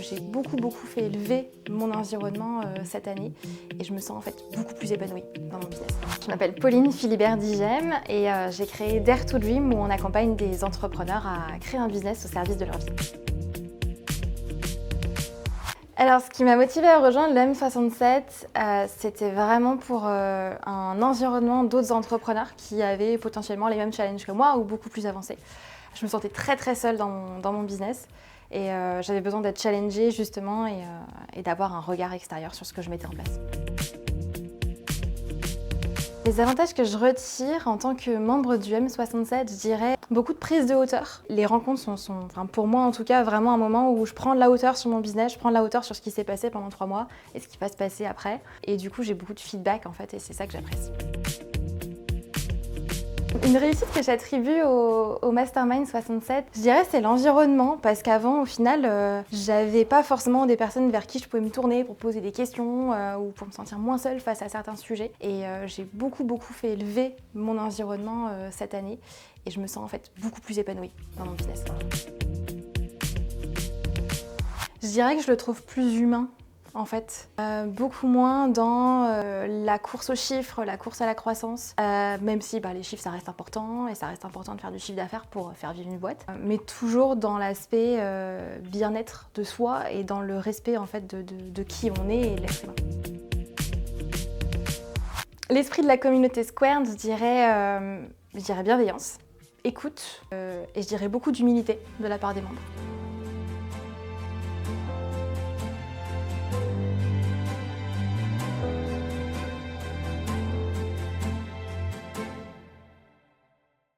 J'ai beaucoup fait élever mon environnement cette année et je me sens en fait beaucoup plus épanouie dans mon business. Je m'appelle Pauline Philibert-Digem et j'ai créé Dare to Dream où on accompagne des entrepreneurs à créer un business au service de leur vie. Alors, ce qui m'a motivée à rejoindre le M67, c'était vraiment pour un environnement d'autres entrepreneurs qui avaient potentiellement les mêmes challenges que moi ou beaucoup plus avancés. Je me sentais très seule dans mon business et j'avais besoin d'être challengée justement et d'avoir un regard extérieur sur ce que je mettais en place. Les avantages que je retire en tant que membre du M67, je dirais beaucoup de prise de hauteur. Les rencontres sont pour moi en tout cas, vraiment un moment où je prends de la hauteur sur mon business, je prends de la hauteur sur ce qui s'est passé pendant 3 mois et ce qui va se passer après. Et du coup, j'ai beaucoup de feedback en fait et c'est ça que j'apprécie. Une réussite que j'attribue au Mastermind 67, je dirais c'est l'environnement parce qu'avant au final j'avais pas forcément des personnes vers qui je pouvais me tourner pour poser des questions ou pour me sentir moins seule face à certains sujets et j'ai beaucoup fait élever mon environnement cette année et je me sens en fait beaucoup plus épanouie dans mon business. Je dirais que je le trouve plus humain. En fait, beaucoup moins dans la course aux chiffres, la course à la croissance, même si les chiffres ça reste important et ça reste important de faire du chiffre d'affaires pour faire vivre une boîte, mais toujours dans l'aspect bien-être de soi et dans le respect en fait de qui on est et de l'être humain. L'esprit de la communauté Squared, je dirais bienveillance, écoute et je dirais beaucoup d'humilité de la part des membres.